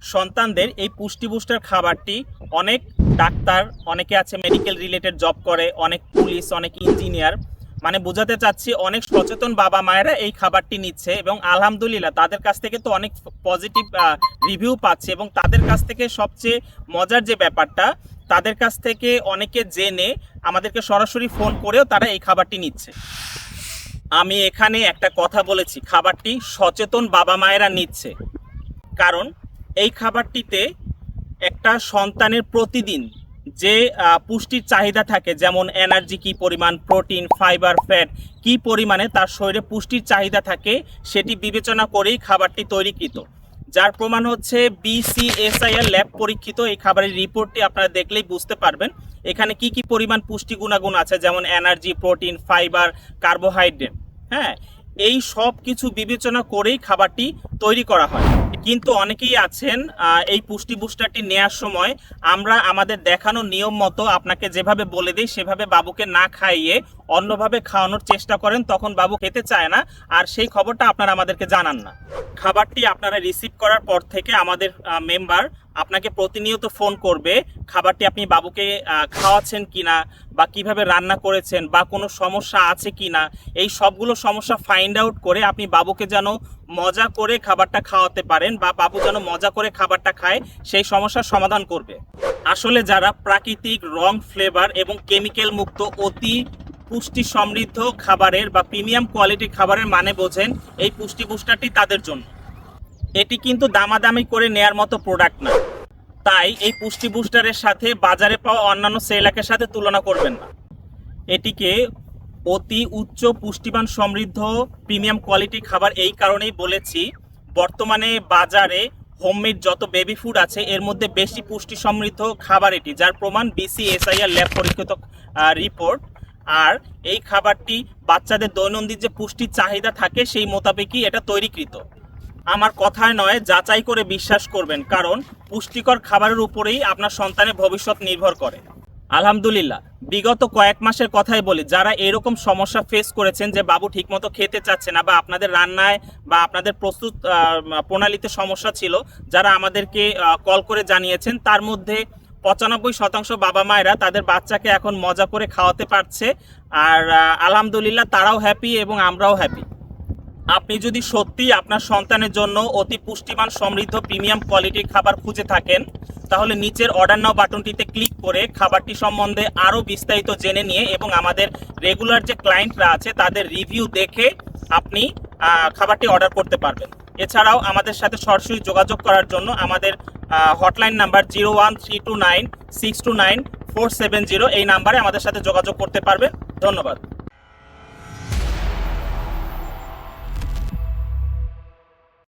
সন্তানদের এই পুষ্টি বুস্টার খাবারটি অনেক ডাক্তার, অনেকে আছে মেডিকেল রিলেটেড জব করে, অনেক পুলিশ, অনেক ইঞ্জিনিয়ার, মানে বোঝাতে চাচ্ছি অনেক সচেতন বাবা মায়েরা এই খাবারটি নিচ্ছে এবং আলহামদুলিল্লাহ তাদের কাছ থেকে তো অনেক পজিটিভ রিভিউ পাচ্ছে। এবং তাদের কাছ থেকে সবচেয়ে মজার যে ব্যাপারটা, তাদের কাছ থেকে অনেকে জেনে আমাদেরকে সরাসরি ফোন করেও তারা এই খাবারটি নিচ্ছে। আমি এখানে একটা কথা বলেছি, খাবারটি সচেতন বাবা মায়েরা নিচ্ছে, কারণ এই খাবারটিতে একটা সন্তানের প্রতিদিন যে পুষ্টির চাহিদা থাকে, যেমন এনার্জি কি পরিমাণ, প্রোটিন, ফাইবার, ফ্যাট কি পরিমাণে তার শরীরে পুষ্টির চাহিদা থাকে, সেটি বিবেচনা করেই খাবারটি তৈরিকৃত। যার প্রমাণ হচ্ছে BCSIR ল্যাব পরীক্ষিত এই খাবারের রিপোর্টটি আপনারা দেখলেই বুঝতে পারবেন এখানে কি কি পরিমাণ পুষ্টি গুণাগুণ আছে, যেমন এনার্জি, প্রোটিন, ফাইবার, কার্বোহাইড্রেট। হ্যাঁ, এই সব কিছু বিবেচনা করেই খাবারটি তৈরি করা হয়। কিন্তু অনেকেই আছেন এই পুষ্টি বুস্টারটি নেওয়ার সময় আমরা আমাদের দেখানো নিয়ম মতো আপনাকে যেভাবে বলে দিই সেভাবে বাবুকে না খাইয়ে অন্যভাবে খাওয়ানোর চেষ্টা করেন, তখন বাবু খেতে চায় না, আর সেই খবরটা আপনারা আমাদেরকে জানান না। খাবারটি আপনারা রিসিভ করার পর থেকে আমাদের মেম্বার আপনাকে প্রতিনিয়ত ফোন করবে খাবারটি আপনি বাবুকে খাওয়াচ্ছেন কিনা, বা কিভাবে রান্না করেছেন, বা কোনো সমস্যা আছে কিনা। এই সবগুলো সমস্যা ফাইন্ড আউট করে আপনি বাবুকে যেন মজা করে খাবারটা খাওয়াতে পারেন, বা বাবু যেন মজা করে খাবারটা খায়, সেই সমস্যার সমাধান করবে। আসলে যারা প্রাকৃতিক রং, ফ্লেভার এবং কেমিক্যাল মুক্ত অতি পুষ্টি সমৃদ্ধ খাবারের বা প্রিমিয়াম কোয়ালিটির খাবারের মানে বোঝেন, এই পুষ্টি বুস্টারটি তাদের জন্য। এটি কিন্তু দামাদামি করে নেয়ার মতো প্রোডাক্ট না, তাই এই পুষ্টি বুস্টারের সাথে বাজারে পাওয়া অন্যান্য সেরেলাকের সাথে তুলনা করবেন না। এটিকে অতি উচ্চ পুষ্টিমান সমৃদ্ধ প্রিমিয়াম কোয়ালিটি খাবার এই কারণেই বলেছি, বর্তমানে বাজারে হোমমেড যত বেবি ফুড আছে এর মধ্যে বেশি পুষ্টি সমৃদ্ধ খাবার এটি, যার প্রমাণ BCSIR ল্যাব পরীক্ষিত রিপোর্ট। আর এই খাবারটি বাচ্চাদের দৈনন্দিন যে পুষ্টির চাহিদা থাকে সেই মোতাবেকই এটা তৈরিকৃত। আমার কথায় নয়, যাচাই করে বিশ্বাস করবেন, কারণ পুষ্টিকর খাবারের উপরেই আপনার সন্তানের ভবিষ্যৎ নির্ভর করে। আলহামদুলিল্লাহ, বিগত কয়েক মাসের কথাই বলি, যারা এরকম সমস্যা ফেস করেছেন যে বাবু ঠিকমতো খেতে চাচ্ছে না, বা আপনাদের রান্নায় বা আপনাদের প্রস্তুত প্রণালীতে সমস্যা ছিল, যারা আমাদেরকে কল করে জানিয়েছেন, তার মধ্যে 95% বাবা মায়েরা তাদের বাচ্চাকে এখন মজা করে খাওয়াতে পারছে। আর আলহামদুলিল্লাহ তারাও হ্যাপি এবং আমরাও হ্যাপি। আপনি যদি সত্যি আপনার সন্তানের জন্য অতি পুষ্টিমান সমৃদ্ধ প্রিমিয়াম কোয়ালিটির খাবার খুঁজে থাকেন, তাহলে নিচের অর্ডার নাও বাটনটিতে ক্লিক করে খাবারটি সম্বন্ধে আরও বিস্তারিত জেনে নিয়ে এবং আমাদের রেগুলার যে ক্লায়েন্টরা আছে তাদের রিভিউ দেখে আপনি খাবারটি অর্ডার করতে পারবেন। এছাড়াও আমাদের সাথে সরাসরি যোগাযোগ করার জন্য আমাদের হটলাইন নাম্বার 01329629470, এই নাম্বারে আমাদের সাথে যোগাযোগ করতে পারবেন। ধন্যবাদ।